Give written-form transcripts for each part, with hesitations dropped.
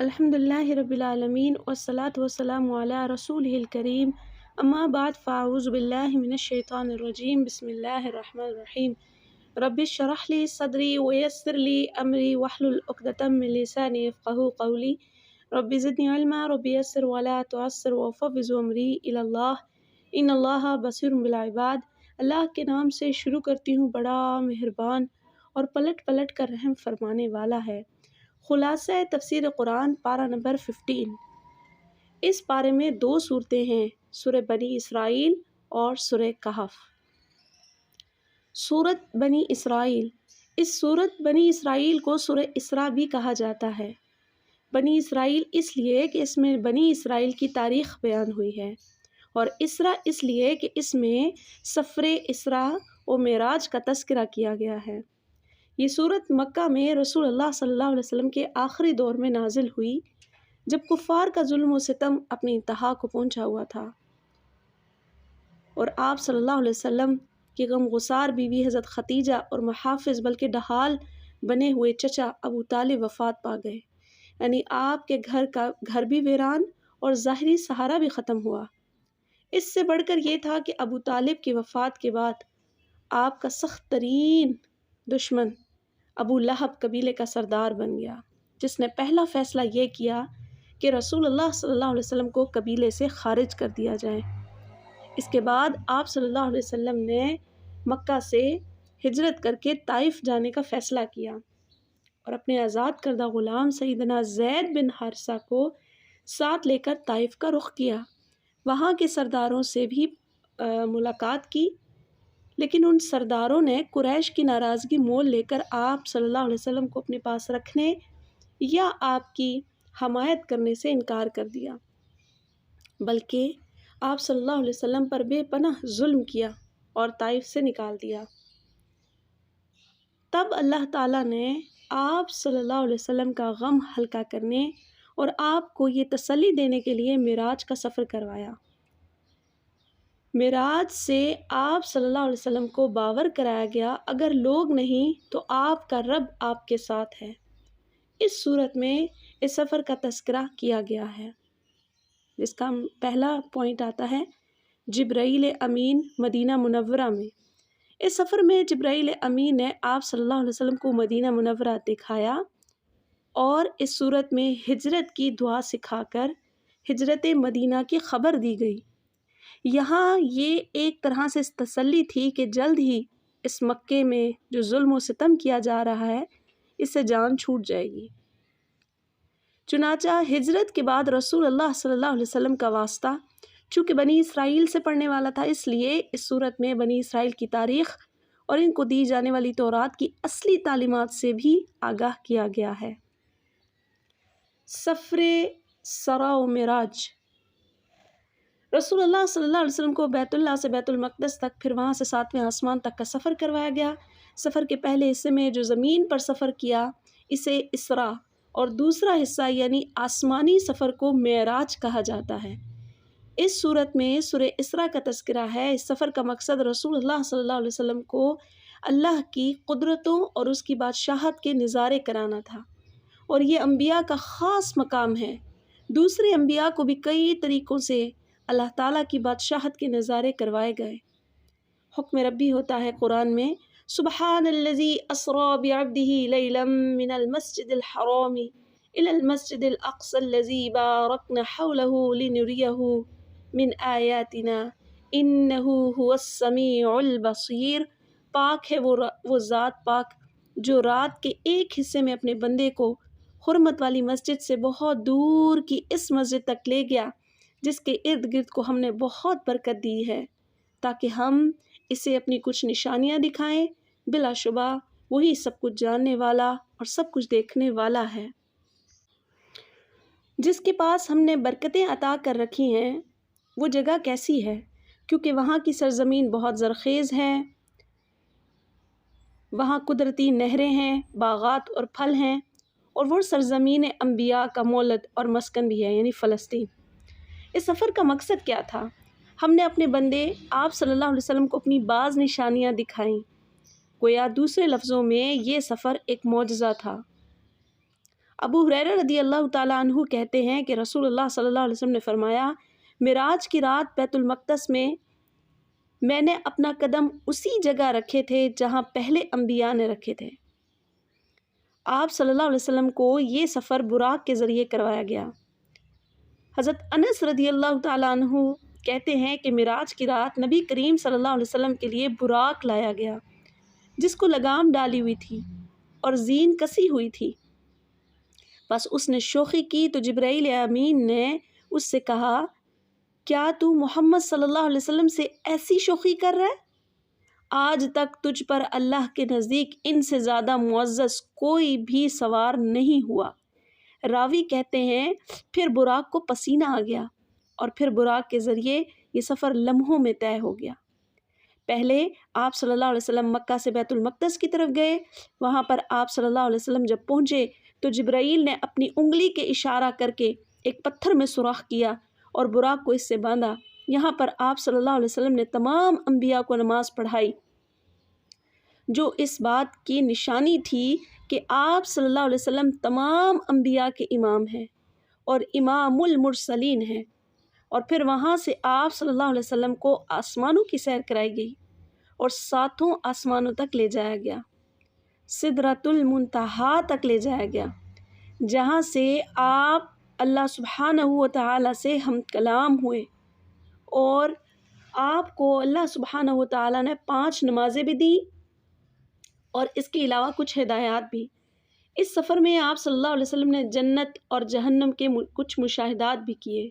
الحمد للہ رب العالمین والصلاة والسلام علی رسولہ الکریم اما بعد فاعوذ باللہ من الشیطان الرجیم بسم اللہ الرحمن الرحیم رب اشرح لی صدری ویسر لی امری واحلل عقدۃ من لسانی یفقہوا قولی رب زدنی علما رب یسر ولا تعسر وفوض امری الی اللہ ان اللہ بصیر بالعباد۔ اللہ کے نام سے شروع کرتی ہوں، بڑا مہربان اور پلٹ پلٹ کر رحم فرمانے والا ہے۔ خلاصہ تفسیر قرآن پارہ نمبر 15۔ اس پارے میں 2 صورتیں ہیں، سورہ بنی اسرائیل اور سورہ کہف۔ سورۃ بنی اسرائیل، اس سورۃ بنی اسرائیل کو سورہ اسراء بھی کہا جاتا ہے۔ بنی اسرائیل اس لیے کہ اس میں بنی اسرائیل کی تاریخ بیان ہوئی ہے، اور اسراء اس لیے کہ اس میں سفر اسراء و معراج کا تذکرہ کیا گیا ہے۔ یہ سورت مکہ میں رسول اللہ صلی اللہ علیہ وسلم کے آخری دور میں نازل ہوئی، جب کفار کا ظلم و ستم اپنی انتہا کو پہنچا ہوا تھا، اور آپ صلی اللہ علیہ وسلم کی غم گسار بیوی حضرت خدیجہ اور محافظ بلکہ ڈھال بنے ہوئے چچا ابو طالب وفات پا گئے، یعنی آپ کے گھر بھی ویران اور ظاہری سہارا بھی ختم ہوا۔ اس سے بڑھ کر یہ تھا کہ ابو طالب کی وفات کے بعد آپ کا سخت ترین دشمن ابو لہب قبیلے کا سردار بن گیا، جس نے پہلا فیصلہ یہ کیا کہ رسول اللہ صلی اللہ علیہ وسلم کو قبیلے سے خارج کر دیا جائے۔ اس کے بعد آپ صلی اللہ علیہ وسلم نے مکہ سے ہجرت کر کے طائف جانے کا فیصلہ کیا، اور اپنے آزاد کردہ غلام سیدنا زید بن حارثہ کو ساتھ لے کر طائف کا رخ کیا۔ وہاں کے سرداروں سے بھی ملاقات کی، لیکن ان سرداروں نے قریش کی ناراضگی مول لے کر آپ صلی اللہ علیہ وسلم کو اپنے پاس رکھنے یا آپ کی حمایت کرنے سے انکار کر دیا، بلکہ آپ صلی اللہ علیہ وسلم پر بے پناہ ظلم کیا اور طائف سے نکال دیا۔ تب اللہ تعالیٰ نے آپ صلی اللہ علیہ وسلم کا غم ہلکا کرنے اور آپ کو یہ تسلی دینے کے لیے معراج کا سفر کروایا۔ معراج سے آپ صلی اللہ علیہ وسلم کو باور کرایا گیا، اگر لوگ نہیں تو آپ کا رب آپ کے ساتھ ہے۔ اس صورت میں اس سفر کا تذکرہ کیا گیا ہے، جس کا پہلا پوائنٹ آتا ہے جبرائیل امین مدینہ منورہ میں۔ اس سفر میں جبرائیل امین نے آپ صلی اللہ علیہ وسلم کو مدینہ منورہ دکھایا، اور اس صورت میں ہجرت کی دعا سکھا کر ہجرت مدینہ کی خبر دی گئی۔ یہاں یہ ایک طرح سے تسلی تھی کہ جلد ہی اس مکے میں جو ظلم و ستم کیا جا رہا ہے، اس سے جان چھوٹ جائے گی۔ چنانچہ ہجرت کے بعد رسول اللہ صلی اللہ علیہ وسلم کا واسطہ چونکہ بنی اسرائیل سے پڑھنے والا تھا، اس لیے اس صورت میں بنی اسرائیل کی تاریخ اور ان کو دی جانے والی تورات کی اصلی تعلیمات سے بھی آگاہ کیا گیا ہے۔ سفر اسراء و معراج، رسول اللہ صلی اللہ علیہ وسلم کو بیت اللہ سے بیت المقدس تک، پھر وہاں سے 7ویں آسمان تک کا سفر کروایا گیا۔ سفر کے پہلے حصے میں جو زمین پر سفر کیا اسے اسراء، اور دوسرا حصہ یعنی آسمانی سفر کو معراج کہا جاتا ہے۔ اس صورت میں سورہ اسراء کا تذکرہ ہے۔ اس سفر کا مقصد رسول اللہ صلی اللہ علیہ وسلم کو اللہ کی قدرتوں اور اس کی بادشاہت کے نظارے کرانا تھا، اور یہ انبیاء کا خاص مقام ہے۔ دوسرے انبیاء کو بھی کئی طریقوں سے اللہ تعالیٰ کی بادشاہت کے نظارے کروائے گئے۔ حکم ربی ہوتا ہے قرآن میں، سبحان الذی اسریٰ بعبدہ لیلا من المسجد الحرام الی المسجد الاقصی الذی بارکنا حولہ لنریہ من آیاتنا انہ هو السمیع البصیر۔ پاک ہے وہ ذات پاک جو رات کے ایک حصے میں اپنے بندے کو حرمت والی مسجد سے بہت دور کی اس مسجد تک لے گیا، جس کے ارد گرد کو ہم نے بہت برکت دی ہے، تاکہ ہم اسے اپنی کچھ نشانیاں دکھائیں۔ بلا شبہ وہی سب کچھ جاننے والا اور سب کچھ دیکھنے والا ہے۔ جس کے پاس ہم نے برکتیں عطا کر رکھی ہیں، وہ جگہ کیسی ہے؟ کیونکہ وہاں کی سرزمین بہت زرخیز ہے، وہاں قدرتی نہریں ہیں، باغات اور پھل ہیں، اور وہ سرزمین انبیاء کا مولد اور مسکن بھی ہے، یعنی فلسطین۔ اس سفر کا مقصد کیا تھا؟ ہم نے اپنے بندے آپ صلی اللہ علیہ وسلم کو اپنی بعض نشانیاں دکھائیں۔ گویا دوسرے لفظوں میں یہ سفر ایک معجزہ تھا۔ ابو ہریرہ رضی اللہ تعالیٰ عنہ کہتے ہیں کہ رسول اللہ صلی اللہ علیہ وسلم نے فرمایا، معراج کی رات بیت المقدس میں نے اپنا قدم اسی جگہ رکھے تھے جہاں پہلے انبیاء نے رکھے تھے۔ آپ صلی اللہ علیہ وسلم کو یہ سفر براق کے ذریعے کروایا گیا۔ حضرت انس رضی اللہ تعالیٰ عنہ کہتے ہیں کہ معراج کی رات نبی کریم صلی اللہ علیہ وسلم کے لیے براق لایا گیا، جس کو لگام ڈالی ہوئی تھی اور زین کسی ہوئی تھی۔ بس اس نے شوخی کی تو جبرائیل امین نے اس سے کہا، کیا تو محمد صلی اللہ علیہ وسلم سے ایسی شوخی کر رہا ہے؟ آج تک تجھ پر اللہ کے نزدیک ان سے زیادہ معزز کوئی بھی سوار نہیں ہوا۔ راوی کہتے ہیں پھر براق کو پسینہ آ گیا اور پھر براق کے ذریعے یہ سفر لمحوں میں طے ہو گیا۔ پہلے آپ صلی اللہ علیہ وسلم مکہ سے بیت المقدس کی طرف گئے۔ وہاں پر آپ صلی اللہ علیہ وسلم جب پہنچے تو جبرائیل نے اپنی انگلی کے اشارہ کر کے ایک پتھر میں سوراخ کیا اور براق کو اس سے باندھا۔ یہاں پر آپ صلی اللہ علیہ وسلم نے تمام انبیاء کو نماز پڑھائی، جو اس بات کی نشانی تھی کہ آپ صلی اللہ علیہ وسلم تمام انبیاء کے امام ہیں اور امام المرسلین ہیں۔ اور پھر وہاں سے آپ صلی اللہ علیہ وسلم کو آسمانوں کی سیر کرائی گئی اور 7 آسمانوں تک لے جایا گیا، سدرۃ المنتہا تک لے جایا گیا، جہاں سے آپ اللہ سبحانہ و تعالیٰ سے ہم کلام ہوئے اور آپ کو اللہ سبحانہ و تعالیٰ نے 5 نمازیں بھی دیں اور اس کے علاوہ کچھ ہدایات بھی۔ اس سفر میں آپ صلی اللہ علیہ وسلم نے جنت اور جہنم کے کچھ مشاہدات بھی کیے۔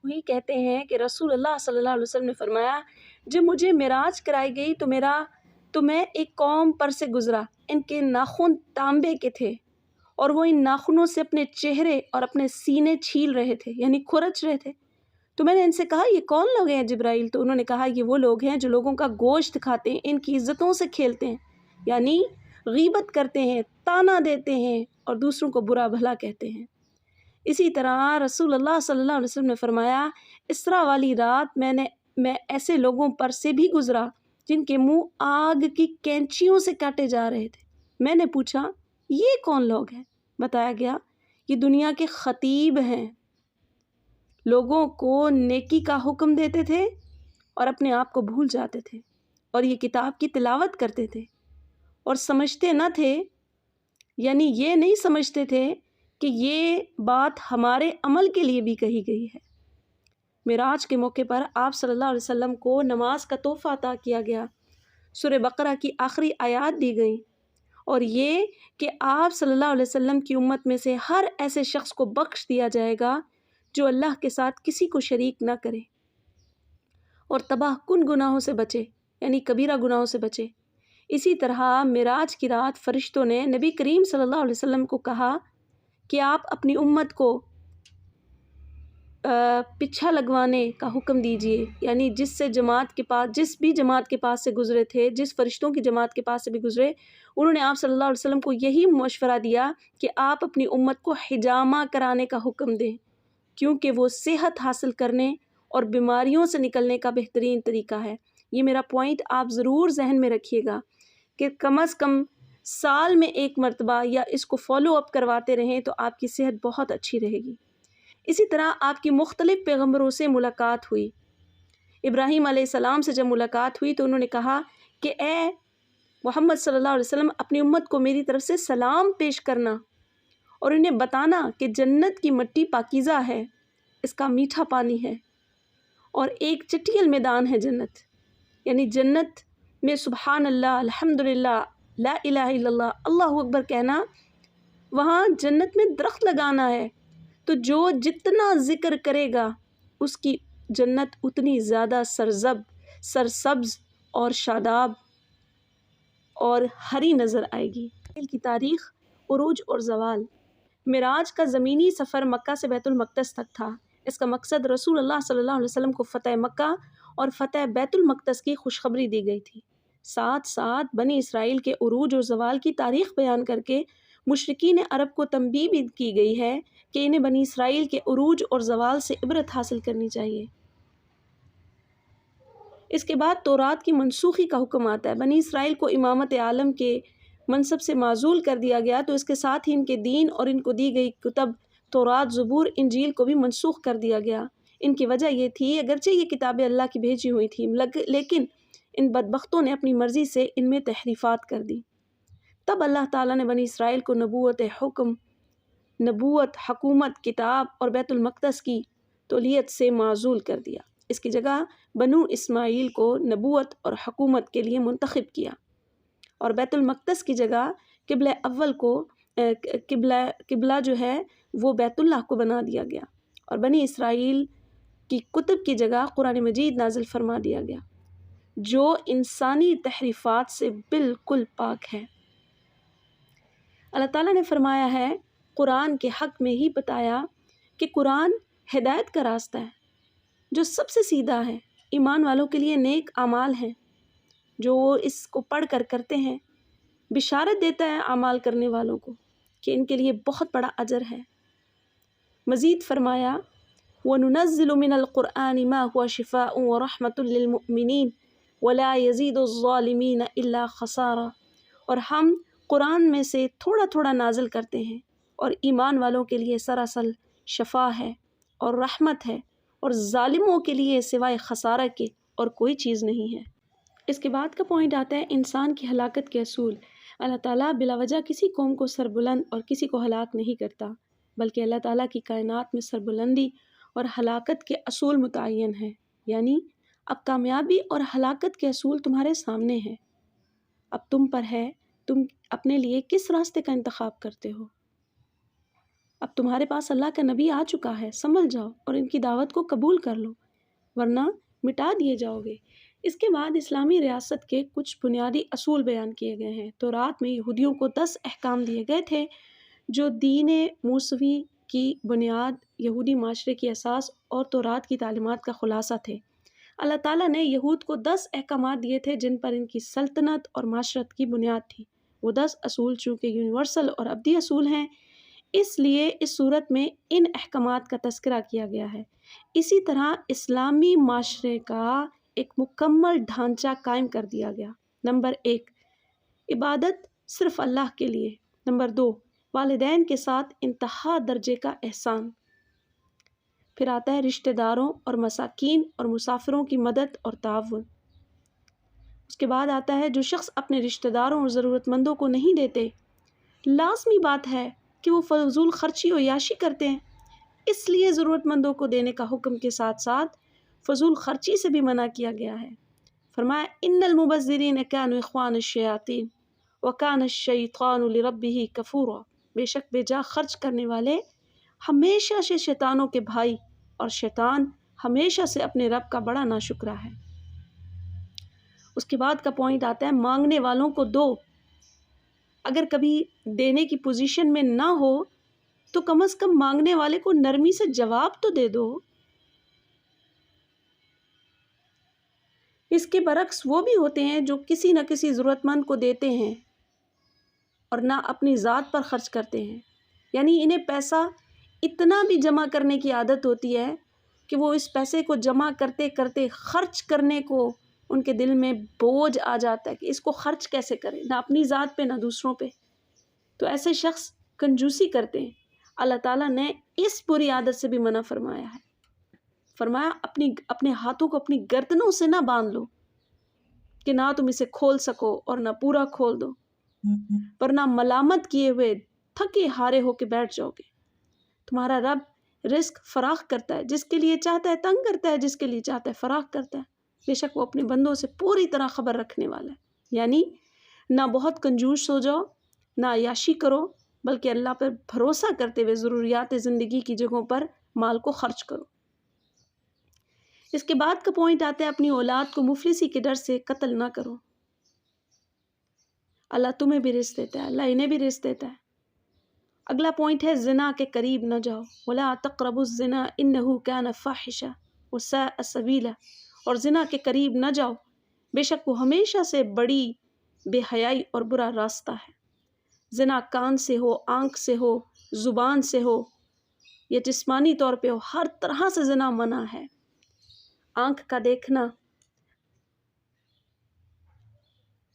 وہی کہتے ہیں کہ رسول اللہ صلی اللہ علیہ وسلم نے فرمایا، جب مجھے معراج کرائی گئی تو میں ایک قوم پر سے گزرا، ان کے ناخن تانبے کے تھے اور وہ ان ناخنوں سے اپنے چہرے اور اپنے سینے چھیل رہے تھے، یعنی کھرچ رہے تھے۔ تو میں نے ان سے کہا، یہ کون لوگ ہیں جبرائیل؟ تو انہوں نے کہا، یہ وہ لوگ ہیں جو لوگوں کا گوشت کھاتے ہیں، ان کی عزتوں سے کھیلتے ہیں، یعنی غیبت کرتے ہیں، طعنہ دیتے ہیں اور دوسروں کو برا بھلا کہتے ہیں۔ اسی طرح رسول اللہ صلی اللہ علیہ وسلم نے فرمایا، اسرا والی رات میں ایسے لوگوں پر سے بھی گزرا جن کے منہ آگ کی کینچیوں سے کاٹے جا رہے تھے۔ میں نے پوچھا، یہ کون لوگ ہیں؟ بتایا گیا، یہ دنیا کے خطیب ہیں، لوگوں کو نیکی کا حکم دیتے تھے اور اپنے آپ کو بھول جاتے تھے، اور یہ کتاب کی تلاوت کرتے تھے اور سمجھتے نہ تھے، یعنی یہ نہیں سمجھتے تھے کہ یہ بات ہمارے عمل کے لیے بھی کہی گئی ہے۔ معراج کے موقع پر آپ صلی اللہ علیہ وسلم کو نماز کا تحفہ عطا کیا گیا، سورہ بقرہ کی آخری آیات دی گئیں، اور یہ کہ آپ صلی اللہ علیہ وسلم کی امت میں سے ہر ایسے شخص کو بخش دیا جائے گا جو اللہ کے ساتھ کسی کو شریک نہ کرے اور تباہ کن گناہوں سے بچے، یعنی کبیرہ گناہوں سے بچے۔ اسی طرح معراج کی رات فرشتوں نے نبی کریم صلی اللہ علیہ وسلم کو کہا کہ آپ اپنی امت کو پچھا لگوانے کا حکم دیجئے، یعنی جس بھی جماعت کے پاس سے گزرے تھے، جس فرشتوں کی جماعت کے پاس سے بھی گزرے، انہوں نے آپ صلی اللہ علیہ وسلم کو یہی مشورہ دیا کہ آپ اپنی امت کو حجامہ کرانے کا حکم دیں، کیونکہ وہ صحت حاصل کرنے اور بیماریوں سے نکلنے کا بہترین طریقہ ہے۔ یہ میرا پوائنٹ آپ ضرور ذہن میں رکھیے گا کہ کم از کم سال میں 1 مرتبہ یا اس کو فالو اپ کرواتے رہیں تو آپ کی صحت بہت اچھی رہے گی۔ اسی طرح آپ کی مختلف پیغمبروں سے ملاقات ہوئی۔ ابراہیم علیہ السلام سے جب ملاقات ہوئی تو انہوں نے کہا کہ اے محمد صلی اللہ علیہ وسلم، اپنی امت کو میری طرف سے سلام پیش کرنا اور انہیں بتانا کہ جنت کی مٹی پاکیزہ ہے، اس کا میٹھا پانی ہے اور ایک چٹیل میدان ہے جنت، یعنی جنت میں سبحان اللہ، الحمدللہ، لا الہ الا اللہ، اللہ اکبر کہنا، وہاں جنت میں درخت لگانا ہے، تو جو جتنا ذکر کرے گا اس کی جنت اتنی زیادہ سرسبز اور شاداب اور ہری نظر آئے گی۔ کی تاریخ، عروج اور زوال۔ معراج کا زمینی سفر مکہ سے بیت المقدس تک تھا۔ اس کا مقصد رسول اللہ صلی اللہ علیہ وسلم کو فتح مکہ اور فتح بیت المقدس کی خوشخبری دی گئی تھی، ساتھ ساتھ بنی اسرائیل کے عروج اور زوال کی تاریخ بیان کر کے مشرکین عرب کو تنبیہ بھی کی گئی ہے کہ انہیں بنی اسرائیل کے عروج اور زوال سے عبرت حاصل کرنی چاہیے۔ اس کے بعد تورات کی منسوخی کا حکم آتا ہے۔ بنی اسرائیل کو امامت عالم کے منصب سے معزول کر دیا گیا، تو اس کے ساتھ ہی ان کے دین اور ان کو دی گئی کتب تورات، زبور، انجیل کو بھی منسوخ کر دیا گیا۔ ان کی وجہ یہ تھی، اگرچہ یہ کتابیں اللہ کی بھیجی ہوئی تھیں، لیکن ان بدبختوں نے اپنی مرضی سے ان میں تحریفات کر دی۔ تب اللہ تعالیٰ نے بنی اسرائیل کو نبوت، حکومت، کتاب اور بیت المقدس کی تولیت سے معزول کر دیا۔ اس کی جگہ بنو اسماعیل کو نبوت اور حکومت کے لیے منتخب کیا، اور بیت المقدس کی جگہ قبلہ اول کو قبلہ جو ہے وہ بیت اللہ کو بنا دیا گیا، اور بنی اسرائیل کی کتب کی جگہ قرآن مجید نازل فرما دیا گیا، جو انسانی تحریفات سے بالکل پاک ہے۔ اللہ تعالیٰ نے فرمایا ہے، قرآن کے حق میں ہی بتایا کہ قرآن ہدایت کا راستہ ہے جو سب سے سیدھا ہے۔ ایمان والوں کے لیے نیک اعمال ہیں جو وہ اس کو پڑھ کر کرتے ہیں، بشارت دیتا ہے اعمال کرنے والوں کو کہ ان کے لیے بہت بڑا اجر ہے۔ مزید فرمایا، وَنُنَزِّلُ مِنَ الْقُرْآنِ مَا هُوَ شِفَاءٌ وَرَحْمَةٌ لِّلْمُؤْمِنِينَ وَلَا يَزِيدُ الظَّالِمِينَ إِلَّا خَسَارًا، اور ہم قرآن میں سے تھوڑا تھوڑا نازل کرتے ہیں، اور ایمان والوں کے لیے سراسر شفا ہے اور رحمت ہے، اور ظالموں کے لیے سوائے خسارہ کے اور کوئی چیز نہیں ہے۔ اس کے بعد کا پوائنٹ آتا ہے انسان کی ہلاکت کے اصول۔ اللہ تعالیٰ بلا وجہ کسی قوم کو سربلند اور کسی کو ہلاک نہیں کرتا، بلکہ اللہ تعالیٰ کی کائنات میں سربلندی اور ہلاکت کے اصول متعین ہیں، یعنی اب کامیابی اور ہلاکت کے اصول تمہارے سامنے ہیں، اب تم پر ہے تم اپنے لیے کس راستے کا انتخاب کرتے ہو۔ اب تمہارے پاس اللہ کا نبی آ چکا ہے، سنبھل جاؤ اور ان کی دعوت کو قبول کر لو، ورنہ مٹا دیے جاؤ گے۔ اس کے بعد اسلامی ریاست کے کچھ بنیادی اصول بیان کیے گئے ہیں۔ تورات میں یہودیوں کو 10 احکام دیے گئے تھے جو دین موسوی کی بنیاد، یہودی معاشرے کی اساس اور تورات کی تعلیمات کا خلاصہ تھے۔ اللہ تعالیٰ نے یہود کو 10 احکامات دیے تھے جن پر ان کی سلطنت اور معاشرت کی بنیاد تھی۔ وہ 10 اصول چونکہ یونیورسل اور ابدی اصول ہیں، اس لیے اس صورت میں ان احکامات کا تذکرہ کیا گیا ہے۔ اسی طرح اسلامی معاشرے کا ایک مکمل ڈھانچہ قائم کر دیا گیا۔ نمبر 1، عبادت صرف اللہ کے لیے۔ نمبر 2، والدین کے ساتھ انتہا درجے کا احسان۔ پھر آتا ہے رشتہ داروں اور مساکین اور مسافروں کی مدد اور تعاون۔ اس کے بعد آتا ہے جو شخص اپنے رشتہ داروں اور ضرورت مندوں کو نہیں دیتے، لازمی بات ہے کہ وہ فضول خرچی و عیاشی کرتے ہیں، اس لیے ضرورت مندوں کو دینے کا حکم کے ساتھ ساتھ فضول خرچی سے بھی منع کیا گیا ہے۔ فرمایا، ان المبذرین کانوا اخوان الشیاطین وکان الشیطان لربہ کفورا، بے شک بے جا خرچ کرنے والے ہمیشہ سے شیطانوں کے بھائی، اور شیطان ہمیشہ سے اپنے رب کا بڑا ناشکرا ہے۔ اس کے بعد کا پوائنٹ آتا ہے مانگنے والوں کو دو۔ اگر کبھی دینے کی پوزیشن میں نہ ہو تو کم از کم مانگنے والے کو نرمی سے جواب تو دے دو۔ اس کے برعکس وہ بھی ہوتے ہیں جو کسی نہ کسی ضرورت مند کو دیتے ہیں اور نہ اپنی ذات پر خرچ کرتے ہیں، یعنی انہیں پیسہ اتنا بھی جمع کرنے کی عادت ہوتی ہے کہ وہ اس پیسے کو جمع کرتے کرتے خرچ کرنے کو ان کے دل میں بوجھ آ جاتا ہے کہ اس کو خرچ کیسے کریں، نہ اپنی ذات پہ نہ دوسروں پہ، تو ایسے شخص کنجوسی کرتے ہیں۔ اللہ تعالیٰ نے اس بری عادت سے بھی منع فرمایا ہے۔ فرمایا اپنے ہاتھوں کو اپنی گردنوں سے نہ باندھ لو کہ نہ تم اسے کھول سکو اور نہ پورا کھول دو، ورنہ ملامت کیے ہوئے تھکے ہارے ہو کے بیٹھ جاؤ گے۔ تمہارا رب رزق فراخ کرتا ہے، جس کے لیے چاہتا ہے تنگ کرتا ہے، جس کے لیے چاہتا ہے فراخ کرتا ہے، بے شک وہ اپنے بندوں سے پوری طرح خبر رکھنے والا ہے۔ یعنی نہ بہت کنجوس ہو جاؤ، نہ عیاشی کرو، بلکہ اللہ پر بھروسہ کرتے ہوئے ضروریات زندگی کی جگہوں پر مال کو خرچ کرو۔ اس کے بعد کا پوائنٹ آتا ہے اپنی اولاد کو مفلسی کے ڈر سے قتل نہ کرو۔ اللہ تمہیں بھی رزق دیتا ہے، اللہ انہیں بھی رزق دیتا ہے۔ اگلا پوائنٹ ہے زنا کے قریب نہ جاؤ، وَلَا تَقْرَبُوا الزِّنَا إِنَّهُ كَانَ فَاحِشَةً وَسَاءَ سَبِيلًا، اور زنا کے قریب نہ جاؤ، بے شک وہ ہمیشہ سے بڑی بے حیائی اور برا راستہ ہے۔ زنا کان سے ہو، آنکھ سے ہو، زبان سے ہو یا جسمانی طور پہ ہو، ہر طرح سے زنا منع ہے۔ آنکھ کا دیکھنا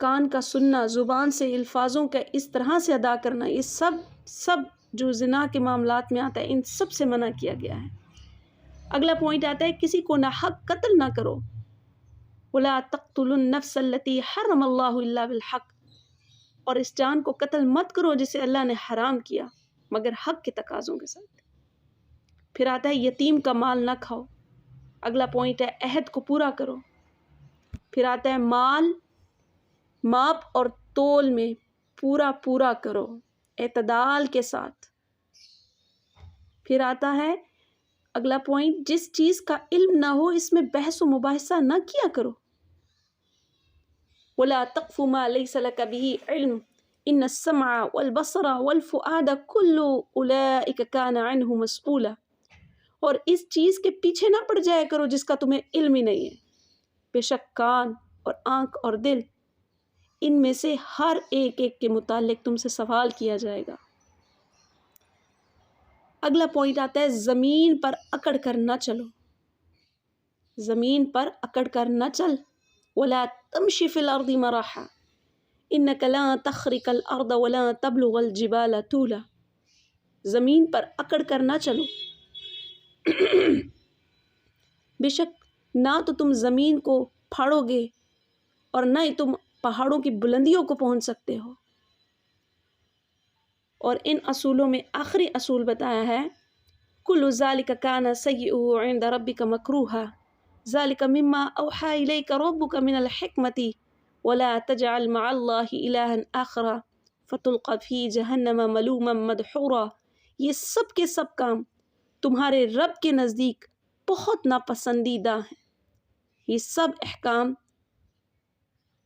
کان کا سننا، زبان سے الفاظوں کا اس طرح سے ادا کرنا، یہ سب جو زنا کے معاملات میں آتا ہے ان سب سے منع کیا گیا ہے۔ اگلا پوائنٹ آتا ہے کسی کو ناحق قتل نہ کرو، وَلَا تَقْتُلُوا النَّفْسَ الَّتِي حَرَّمَ اللَّهُ إِلَّا بِالْحَقِّ، اور اس جان کو قتل مت کرو جسے اللہ نے حرام کیا مگر حق کے تقاضوں کے ساتھ۔ پھر آتا ہے یتیم کا مال نہ کھاؤ۔ اگلا پوائنٹ ہے عہد کو پورا کرو۔ پھر آتا ہے مال ماپ اور تول میں پورا کرو، اعتدال کے ساتھ۔ پھر آتا ہے اگلا پوائنٹ جس چیز کا علم نہ ہو اس میں بحث و مباحثہ نہ کیا کرو۔ وَلَا تَقْفُ مَا لَيْسَ لَكَ بِهِ عِلْمٌ إِنَّ السَّمْعَ وَالْبَصَرَ وَالْفُؤَادَ كُلُّ أُولَئِكَ كَانَ عَنْهُ مَسْئُولًا، اور اس چیز کے پیچھے نہ پڑ جایا کرو جس کا تمہیں علم ہی نہیں ہے۔ بے شک کان اور آنکھ اور دل، ان میں سے ہر ایک کے متعلق تم سے سوال کیا جائے گا۔ اگلا پوائنٹ آتا ہے زمین پر اکڑ کر نہ چلو، زمین پر اکڑ کر نہ چل۔ وَلَا تَمْشِ فِي الْأَرْضِ مَرَحًا إِنَّكَ لَن تَخْرِقَ الْأَرْضَ وَلَن تَبْلُغَ الْجِبَالَ طُولًا، زمین پر اکڑ کر نہ چلو، بے شک نہ تو تم زمین کو پھاڑو گے اور نہ ہی تم پہاڑوں کی بلندیوں کو پہنچ سکتے ہو۔ اور ان اصولوں میں آخری اصول بتایا ہے كُلُّ ذَلِكَ كَانَ سَيِّئُهُ عِنْدَ رَبِّكَ مَكْرُوهًا ذَلِكَ مِمَّا أَوْحَىٰ إِلَيْكَ رَبُّكَ مِنَ الْحِكْمَةِ وَلَا تَجْعَلْ مَعَ اللَّهِ إِلَٰهًا آخَرَ فَتُلْقَىٰ فِي جَهَنَّمَ مَلُومًا مَدْحُورًا، یہ سب کے سب کام تمہارے رب کے نزدیک بہت ناپسندیدہ ہیں۔ یہ سب احکام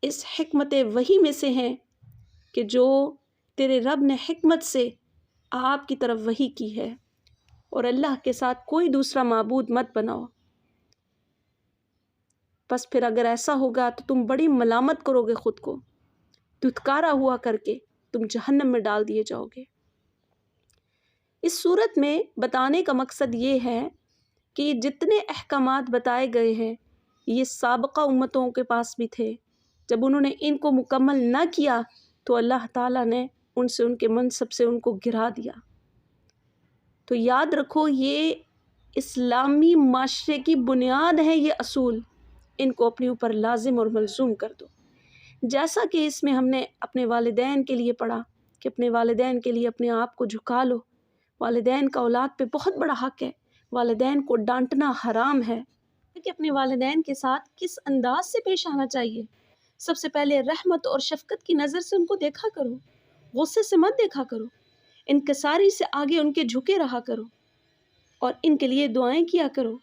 اس حکمت وحی میں سے ہیں کہ جو تیرے رب نے حکمت سے آپ کی طرف وحی کی ہے، اور اللہ کے ساتھ کوئی دوسرا معبود مت بناؤ۔ بس پھر اگر ایسا ہوگا تو تم بڑی ملامت کرو گے، خود کو دھتکارا ہوا کر کے تم جہنم میں ڈال دیے جاؤ گے۔ اس صورت میں بتانے کا مقصد یہ ہے کہ جتنے احکامات بتائے گئے ہیں یہ سابقہ امتوں کے پاس بھی تھے، جب انہوں نے ان کو مکمل نہ کیا تو اللہ تعالیٰ نے ان سے ان کے منصب سے ان کو گرا دیا۔ تو یاد رکھو یہ اسلامی معاشرے کی بنیاد ہے، یہ اصول ان کو اپنے اوپر لازم اور ملزوم کر دو۔ جیسا کہ اس میں ہم نے اپنے والدین کے لیے پڑھا کہ اپنے والدین کے لیے اپنے آپ کو جھکا لو، والدین کا اولاد پہ بہت بڑا حق ہے، والدین کو ڈانٹنا حرام ہے کہ اپنے والدین کے ساتھ کس انداز سے پیش آنا چاہیے۔ سب سے پہلے رحمت اور شفقت کی نظر سے ان کو دیکھا کرو، غصے سے مت دیکھا کرو، انکساری سے آگے ان کے جھکے رہا کرو اور ان کے لیے دعائیں کیا کرو۔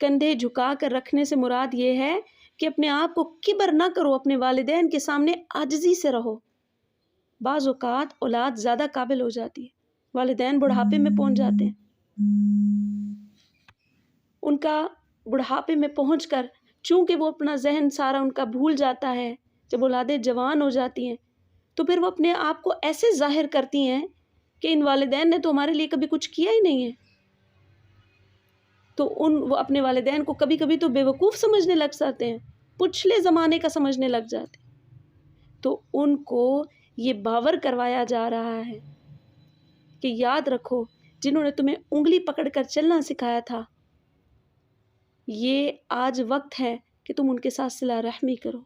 کندھے جھکا کر رکھنے سے مراد یہ ہے کہ اپنے آپ کو کبر نہ کرو، اپنے والدین کے سامنے عاجزی سے رہو۔ بعض اوقات اولاد زیادہ قابل ہو جاتی ہے، والدین بڑھاپے میں پہنچ جاتے ہیں، ان کا بڑھاپے میں پہنچ کر چونکہ وہ اپنا ذہن سارا ان کا بھول جاتا ہے، جب اولادیں جوان ہو جاتی ہیں تو پھر وہ اپنے آپ کو ایسے ظاہر کرتی ہیں کہ ان والدین نے تو ہمارے لیے کبھی کچھ کیا ہی نہیں ہے، تو وہ اپنے والدین کو کبھی کبھی تو بے وقوف سمجھنے لگ جاتے ہیں، پچھلے زمانے کا سمجھنے لگ جاتے ہیں۔ تو ان کو یہ باور کروایا جا رہا ہے کہ یاد رکھو جنہوں نے تمہیں انگلی پکڑ کر چلنا سکھایا تھا، یہ آج وقت ہے کہ تم ان کے ساتھ صلہ رحمی کرو۔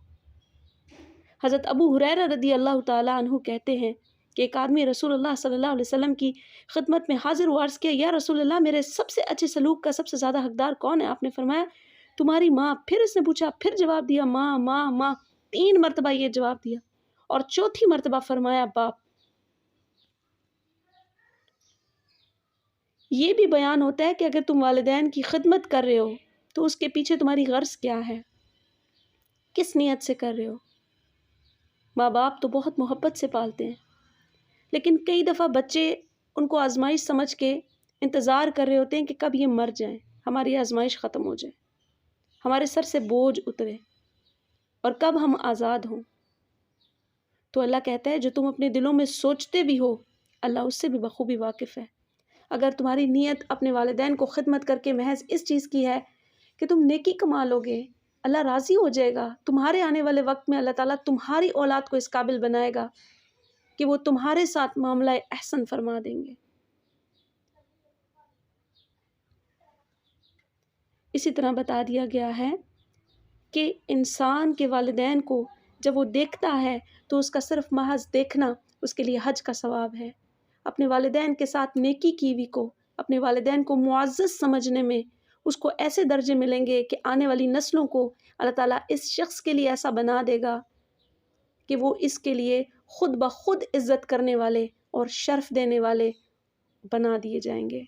حضرت ابو ہریرہ رضی اللہ تعالیٰ عنہ کہتے ہیں کہ ایک آدمی رسول اللہ صلی اللہ علیہ وسلم کی خدمت میں حاضر ہوا، عرض کیا یا رسول اللہ میرے سب سے اچھے سلوک کا سب سے زیادہ حقدار کون ہے؟ آپ نے فرمایا تمہاری ماں۔ پھر اس نے پوچھا، پھر جواب دیا ماں ماں ماں، 3 مرتبہ یہ جواب دیا، اور چوتھی مرتبہ فرمایا باپ۔ یہ بھی بیان ہوتا ہے کہ اگر تم والدین کی خدمت کر رہے ہو تو اس کے پیچھے تمہاری غرض کیا ہے، کس نیت سے کر رہے ہو۔ ماں باپ تو بہت محبت سے پالتے ہیں، لیکن کئی دفعہ بچے ان کو آزمائش سمجھ کے انتظار کر رہے ہوتے ہیں کہ کب یہ مر جائیں، ہماری آزمائش ختم ہو جائے، ہمارے سر سے بوجھ اترے اور کب ہم آزاد ہوں۔ تو اللہ کہتا ہے جو تم اپنے دلوں میں سوچتے بھی ہو اللہ اس سے بھی بخوبی واقف ہے۔ اگر تمہاری نیت اپنے والدین کو خدمت کر کے محض اس چیز کی ہے کہ تم نیکی کما لو گے، اللہ راضی ہو جائے گا، تمہارے آنے والے وقت میں اللہ تعالیٰ تمہاری اولاد کو اس قابل بنائے گا کہ وہ تمہارے ساتھ معاملہ احسن فرما دیں گے۔ اسی طرح بتا دیا گیا ہے کہ انسان کے والدین کو جب وہ دیکھتا ہے تو اس کا صرف محض دیکھنا اس کے لیے حج کا ثواب ہے۔ اپنے والدین کے ساتھ نیکی کی ہوئی کو، اپنے والدین کو معزز سمجھنے میں اس کو ایسے درجے ملیں گے کہ آنے والی نسلوں کو اللہ تعالیٰ اس شخص کے لیے ایسا بنا دے گا کہ وہ اس کے لیے خود بخود عزت کرنے والے اور شرف دینے والے بنا دیے جائیں گے۔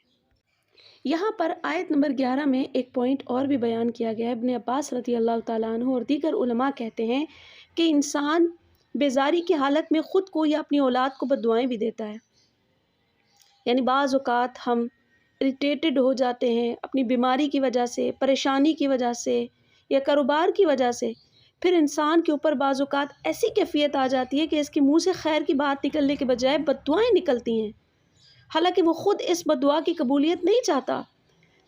یہاں پر آیت نمبر 11 میں ایک پوائنٹ اور بھی بیان کیا گیا ہے۔ ابن عباس رضی اللہ تعالیٰ عنہ اور دیگر علماء کہتے ہیں کہ انسان بیزاری کی حالت میں خود کو یا اپنی اولاد کو بد دعائیں بھی دیتا ہے۔ یعنی بعض اوقات ہم اریٹیٹڈ ہو جاتے ہیں اپنی بیماری کی وجہ سے، پریشانی کی وجہ سے یا کاروبار کی وجہ سے، پھر انسان کے اوپر بعض اوقات ایسی کیفیت آ جاتی ہے کہ اس کے منہ سے خیر کی بات نکلنے کے بجائے بد دعائیں نکلتی ہیں، حالانکہ وہ خود اس بد دعا کی قبولیت نہیں چاہتا،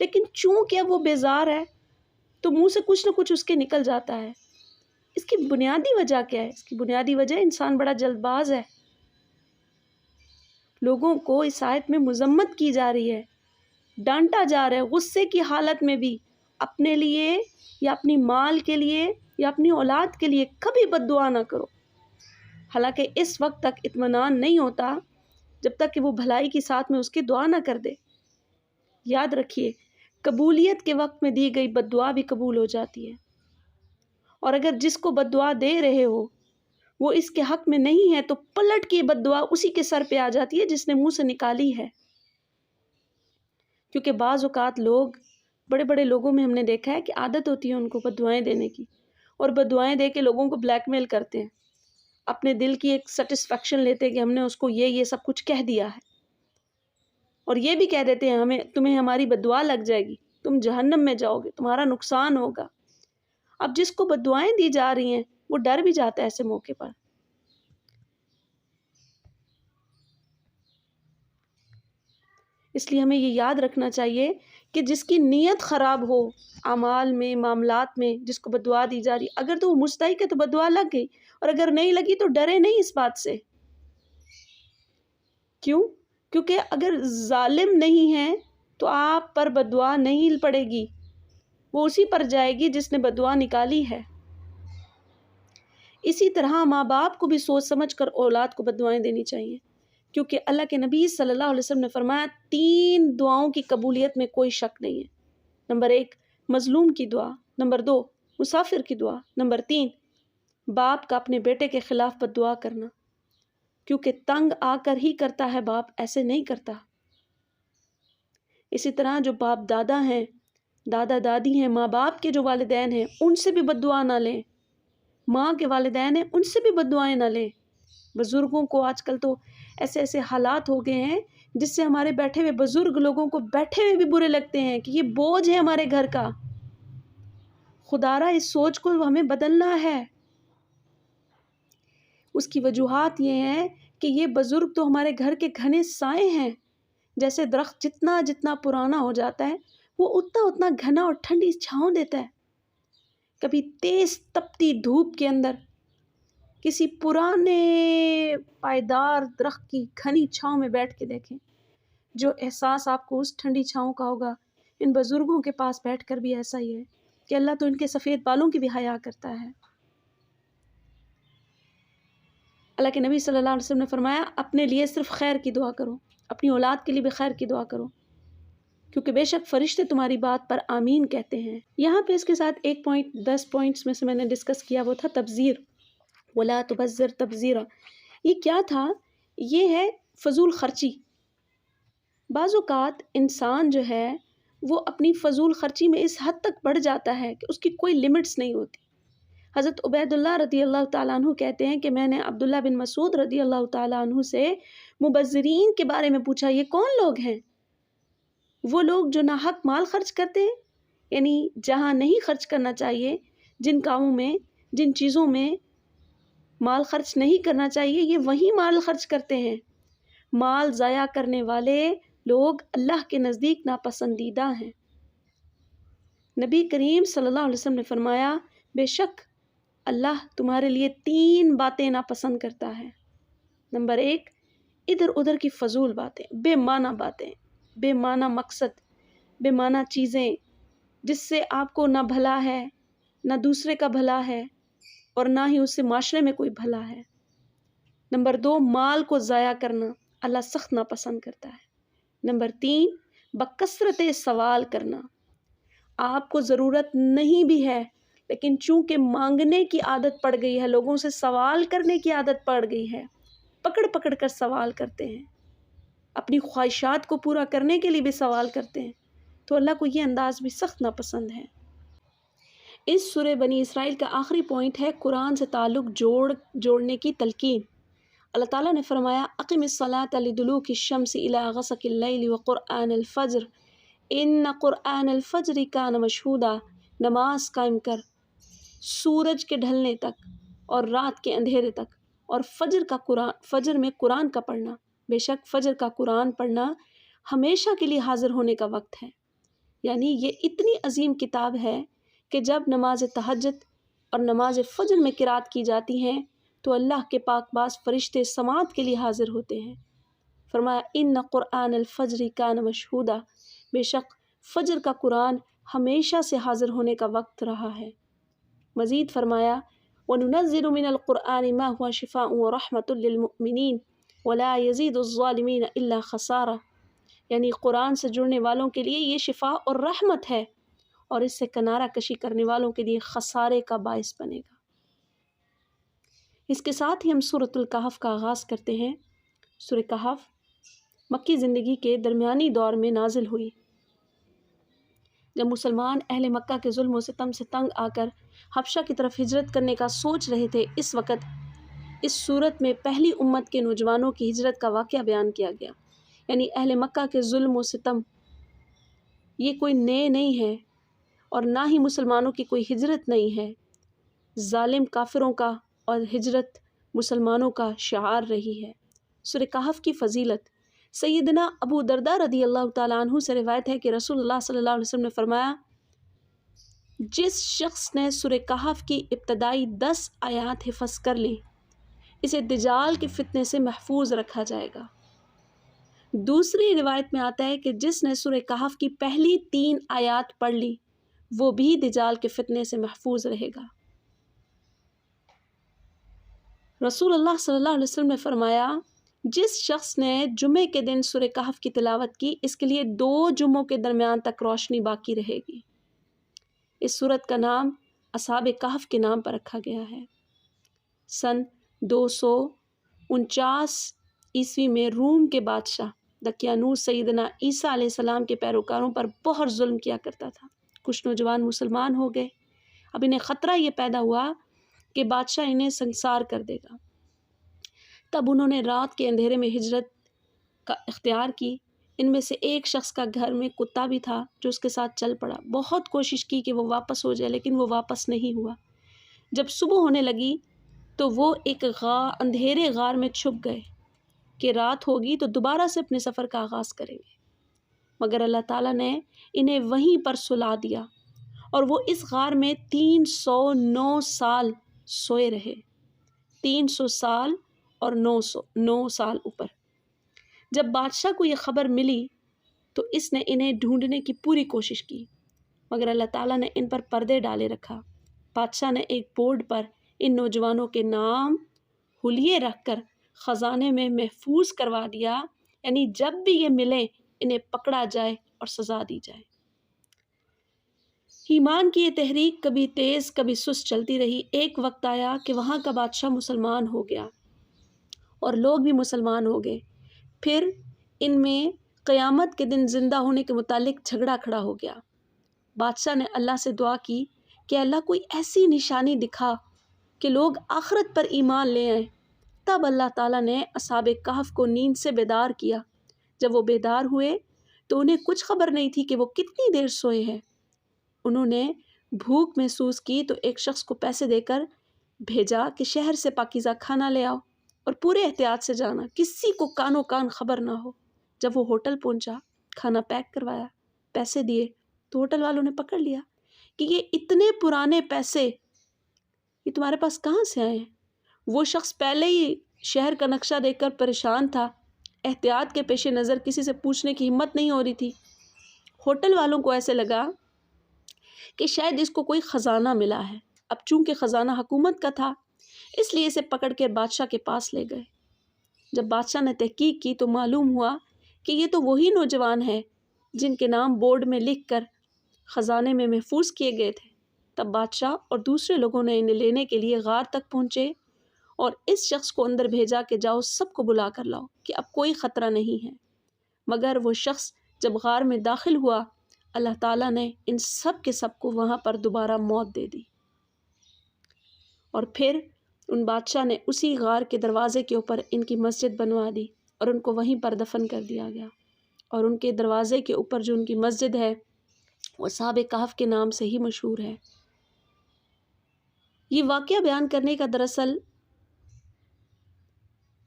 لیکن چونکہ وہ بیزار ہے تو منہ سے کچھ نہ کچھ اس کے نکل جاتا ہے۔ اس کی بنیادی وجہ کیا ہے؟ اس کی بنیادی وجہ انسان بڑا جلد باز ہے۔ لوگوں کو اس آیت میں مذمت کی جا رہی ہے، ڈانٹا جا رہا ہے غصے کی حالت میں بھی، اپنے لیے یا اپنی مال کے لیے یا اپنی اولاد کے لیے کبھی بد دعا نہ کرو۔ حالانکہ اس وقت تک اطمینان نہیں ہوتا جب تک کہ وہ بھلائی کی ساتھ میں اس کی دعا نہ کر دے۔ یاد رکھیے، قبولیت کے وقت میں دی گئی بد دعا بھی قبول ہو جاتی ہے، اور اگر جس کو بد دعا دے رہے ہو وہ اس کے حق میں نہیں ہے تو پلٹ کے بد دعا اسی کے سر پہ آ جاتی ہے جس نے منہ سے نکالی ہے۔ کیونکہ بعض اوقات لوگ، بڑے بڑے لوگوں میں ہم نے دیکھا ہے کہ عادت ہوتی ہے ان کو بد دعائیں دینے کی، اور بد دعائیں دے کے لوگوں کو بلیک میل کرتے ہیں، اپنے دل کی ایک سیٹسفیکشن لیتے کہ ہم نے اس کو یہ سب کچھ کہہ دیا ہے، اور یہ بھی کہہ دیتے ہیں تمہیں ہماری بد دعا لگ جائے گی، تم جہنم میں جاؤ گے، تمہارا نقصان ہوگا۔ اب جس کو بد دعائیں دی جا رہی ہیں وہ ڈر بھی جاتا ہے ایسے موقع پر۔ اس لیے ہمیں یہ یاد رکھنا چاہیے کہ جس کی نیت خراب ہو اعمال میں، معاملات میں، جس کو بد دعا دی جا رہی، اگر تو وہ مستحق ہے تو بد دعا لگ گئی، اور اگر نہیں لگی تو ڈرے نہیں اس بات سے۔ کیوں؟ کیونکہ اگر ظالم نہیں ہے تو آپ پر بد دعا نہیں پڑے گی، وہ اسی پر جائے گی جس نے بد دعا نکالی ہے۔ اسی طرح ماں باپ کو بھی سوچ سمجھ کر اولاد کو بد دعائیں دینی چاہیے، کیونکہ اللہ کے نبی صلی اللہ علیہ وسلم نے فرمایا 3 دعاؤں کی قبولیت میں کوئی شک نہیں ہے۔ نمبر 1 مظلوم کی دعا، نمبر 2 مسافر کی دعا، نمبر 3 باپ کا اپنے بیٹے کے خلاف بد دعا کرنا، کیونکہ تنگ آ کر ہی کرتا ہے باپ، ایسے نہیں کرتا۔ اسی طرح جو باپ دادا ہیں، دادا دادی ہیں، ماں باپ کے جو والدین ہیں ان سے بھی بد دعا نہ لیں، ماں کے والدین ہیں ان سے بھی بد دعائیں نہ لیں۔ بزرگوں کو آج کل تو ایسے حالات ہو گئے ہیں جس سے ہمارے بیٹھے ہوئے بزرگ لوگوں کو بیٹھے ہوئے بھی برے لگتے ہیں کہ یہ بوجھ ہے ہمارے گھر کا۔ خدارا اس سوچ کو ہمیں بدلنا ہے۔ اس کی وجوہات یہ ہیں کہ یہ بزرگ تو ہمارے گھر کے گھنے سائے ہیں، جیسے درخت جتنا جتنا پرانا ہو جاتا ہے وہ اتنا اتنا گھنا اور ٹھنڈی چھاؤں دیتا ہے۔ کبھی تیز تپتی دھوپ کے اندر کسی پرانے پائیدار درخت کی گھنی چھاؤں میں بیٹھ کے دیکھیں، جو احساس آپ کو اس ٹھنڈی چھاؤں کا ہوگا، ان بزرگوں کے پاس بیٹھ کر بھی ایسا ہی ہے کہ اللہ تو ان کے سفید بالوں کی بھی حیا کرتا ہے۔ اللہ کے نبی صلی اللہ علیہ وسلم نے فرمایا اپنے لیے صرف خیر کی دعا کرو، اپنی اولاد کے لیے بھی خیر کی دعا کرو، کیونکہ بے شک فرشتے تمہاری بات پر آمین کہتے ہیں۔ یہاں پہ اس کے ساتھ 10 پوائنٹس میں سے میں نے ڈسکس کیا، وہ تھا تبذیر، وَلَا تُبَذِّرْ تَبْذِيرًا۔ یہ کیا تھا؟ یہ ہے فضول خرچی۔ بعض اوقات انسان جو ہے وہ اپنی فضول خرچی میں اس حد تک بڑھ جاتا ہے کہ اس کی کوئی لمٹس نہیں ہوتی۔ حضرت عبید اللہ رضی اللہ تعالیٰ عنہ کہتے ہیں کہ میں نے عبداللہ بن مسعود رضی اللہ تعالیٰ عنہ سے مبذرین کے بارے میں پوچھا، یہ کون لوگ ہیں؟ وہ لوگ جو ناحق مال خرچ کرتے ہیں، یعنی جہاں نہیں خرچ کرنا چاہیے، جن کاموں میں، جن چیزوں میں مال خرچ نہیں کرنا چاہیے، یہ وہی مال خرچ کرتے ہیں۔ مال ضائع کرنے والے لوگ اللہ کے نزدیک ناپسندیدہ ہیں۔ نبی کریم صلی اللہ علیہ وسلم نے فرمایا بے شک اللہ تمہارے لیے 3 باتیں ناپسند کرتا ہے۔ نمبر 1، ادھر ادھر کی فضول باتیں، بے معنی مقصد، بے معنی چیزیں جس سے آپ کو نہ بھلا ہے، نہ دوسرے کا بھلا ہے، اور نہ ہی اس سے معاشرے میں کوئی بھلا ہے۔ نمبر 2، مال کو ضائع کرنا اللہ سخت ناپسند کرتا ہے۔ نمبر 3، بکثرت سوال کرنا، آپ کو ضرورت نہیں بھی ہے لیکن چونکہ مانگنے کی عادت پڑ گئی ہے، لوگوں سے سوال کرنے کی عادت پڑ گئی ہے، پکڑ پکڑ کر سوال کرتے ہیں، اپنی خواہشات کو پورا کرنے کے لیے بھی سوال کرتے ہیں، تو اللہ کو یہ انداز بھی سخت ناپسند ہے۔ اس سورہ بنی اسرائیل کا آخری پوائنٹ ہے قرآن سے تعلق جوڑنے کی تلقین۔ اللہ تعالیٰ نے فرمایا اقم الصلاۃ لدلوک الشمس الی غسق اللیل وقرآن الفجر ان قرآن الفجر کان مشہودا، نماز قائم کر سورج کے ڈھلنے تک اور رات کے اندھیرے تک، اور فجر میں قرآن کا پڑھنا، بے شک فجر کا قرآن پڑھنا ہمیشہ کے لیے حاضر ہونے کا وقت ہے۔ یعنی یہ اتنی عظیم کتاب ہے کہ جب نماز تہجد اور نماز فجر میں قرات کی جاتی ہیں تو اللہ کے پاک باز فرشتے سماعت کے لیے حاضر ہوتے ہیں۔ فرمایا ان قرآن الفجر کان مشہودا، بے شک فجر کا قرآن ہمیشہ سے حاضر ہونے کا وقت رہا ہے۔ مزید فرمایا وَنُنَزِّلُ مِنَ الْقُرْآنِ مَا هُوَ شِفَاءٌ وَرَحْمَةٌ لِّلْمُؤْمِنِينَ وَلَا يَزِيدُ الظَّالِمِينَ إِلَّا خَسَارًا، یعنی قرآن سے جڑنے والوں کے لیے یہ شفا اور رحمت ہے، اور اس سے کنارہ کشی کرنے والوں کے لیے خسارے کا باعث بنے گا۔ اس کے ساتھ ہی ہم سورۃ الکہف کا آغاز کرتے ہیں۔ سورہ کہف مکی زندگی کے درمیانی دور میں نازل ہوئی، جب مسلمان اہل مکہ کے ظلم و ستم سے تنگ آ کر حبشہ کی طرف ہجرت کرنے کا سوچ رہے تھے۔ اس وقت اس صورت میں پہلی امت کے نوجوانوں کی ہجرت کا واقعہ بیان کیا گیا، یعنی اہل مکہ کے ظلم و ستم یہ کوئی نئے نہیں ہے، اور نہ ہی مسلمانوں کی کوئی ہجرت نہیں ہے، ظالم کافروں کا اور ہجرت مسلمانوں کا شعار رہی ہے۔ سورہ کہف کی فضیلت، سیدنا ابو درداء رضی اللہ تعالیٰ عنہ سے روایت ہے کہ رسول اللہ صلی اللہ علیہ وسلم نے فرمایا جس شخص نے سورہ کہف کی ابتدائی 10 آیات حفظ کر لیں اسے دجال کے فتنے سے محفوظ رکھا جائے گا۔ دوسری روایت میں آتا ہے کہ جس نے سورہ کہف کی پہلی 3 آیات پڑھ لی وہ بھی دجال کے فتنے سے محفوظ رہے گا۔ رسول اللہ صلی اللہ علیہ وسلم نے فرمایا جس شخص نے جمعے کے دن سورہ کہف کی تلاوت کی اس کے لیے 2 جمعوں کے درمیان تک روشنی باقی رہے گی۔ اس سورت کا نام اصحاب کہف کے نام پر رکھا گیا ہے۔ سن 249 عیسوی میں روم کے بادشاہ دقیانوس سیدنا عیسیٰ علیہ السلام کے پیروکاروں پر بہت ظلم کیا کرتا تھا۔ کچھ نوجوان مسلمان ہو گئے، اب انہیں خطرہ یہ پیدا ہوا کہ بادشاہ انہیں سنسار کر دے گا۔ تب انہوں نے رات کے اندھیرے میں ہجرت کا اختیار کی۔ ان میں سے ایک شخص کا گھر میں کتا بھی تھا جو اس کے ساتھ چل پڑا، بہت کوشش کی کہ وہ واپس ہو جائے لیکن وہ واپس نہیں ہوا۔ جب صبح ہونے لگی تو وہ ایک اندھیرے غار میں چھپ گئے کہ رات ہوگی تو دوبارہ سے اپنے سفر کا آغاز کریں گے، مگر اللہ تعالیٰ نے انہیں وہیں پر سلا دیا اور وہ اس غار میں 309 سال سوئے رہے۔ 300 سال اور 9 سال اوپر۔ جب بادشاہ کو یہ خبر ملی تو اس نے انہیں ڈھونڈنے کی پوری کوشش کی، مگر اللہ تعالیٰ نے ان پر پردے ڈالے رکھا۔ بادشاہ نے ایک بورڈ پر ان نوجوانوں کے نام حلیے رکھ کر خزانے میں محفوظ کروا دیا، یعنی جب بھی یہ ملیں انہیں پکڑا جائے اور سزا دی جائے۔ ایمان کی یہ تحریک کبھی تیز کبھی سست چلتی رہی۔ ایک وقت آیا کہ وہاں کا بادشاہ مسلمان ہو گیا اور لوگ بھی مسلمان ہو گئے۔ پھر ان میں قیامت کے دن زندہ ہونے کے متعلق جھگڑا کھڑا ہو گیا۔ بادشاہ نے اللہ سے دعا کی کہ اللہ کوئی ایسی نشانی دکھا کہ لوگ آخرت پر ایمان لے آئیں۔ تب اللہ تعالیٰ نے اصحاب کہف کو نیند سے بیدار کیا۔ جب وہ بیدار ہوئے تو انہیں کچھ خبر نہیں تھی کہ وہ کتنی دیر سوئے ہیں۔ انہوں نے بھوک محسوس کی تو ایک شخص کو پیسے دے کر بھیجا کہ شہر سے پاکیزہ کھانا لے آؤ اور پورے احتیاط سے جانا، کسی کو کانوں کان خبر نہ ہو۔ جب وہ ہوٹل پہنچا، کھانا پیک کروایا، پیسے دیے تو ہوٹل والوں نے پکڑ لیا کہ یہ اتنے پرانے پیسے یہ تمہارے پاس کہاں سے آئے ہیں؟ وہ شخص پہلے ہی شہر کا نقشہ دیکھ کر پریشان تھا، احتیاط کے پیش نظر کسی سے پوچھنے کی ہمت نہیں ہو رہی تھی۔ ہوٹل والوں کو ایسے لگا کہ شاید اس کو کوئی خزانہ ملا ہے۔ اب چونکہ خزانہ حکومت کا تھا اس لیے اسے پکڑ کے بادشاہ کے پاس لے گئے۔ جب بادشاہ نے تحقیق کی تو معلوم ہوا کہ یہ تو وہی نوجوان ہیں جن کے نام بورڈ میں لکھ کر خزانے میں محفوظ کیے گئے تھے۔ تب بادشاہ اور دوسرے لوگوں نے انہیں لینے کے لیے غار تک پہنچے اور اس شخص کو اندر بھیجا کہ جاؤ سب کو بلا کر لاؤ کہ اب کوئی خطرہ نہیں ہے۔ مگر وہ شخص جب غار میں داخل ہوا، اللہ تعالیٰ نے ان سب کے سب کو وہاں پر دوبارہ موت دے دی، اور پھر ان بادشاہ نے اسی غار کے دروازے کے اوپر ان کی مسجد بنوا دی اور ان کو وہیں پر دفن کر دیا گیا۔ اور ان کے دروازے کے اوپر جو ان کی مسجد ہے وہ اصحاب کہف کے نام سے ہی مشہور ہے۔ یہ واقعہ بیان کرنے کا دراصل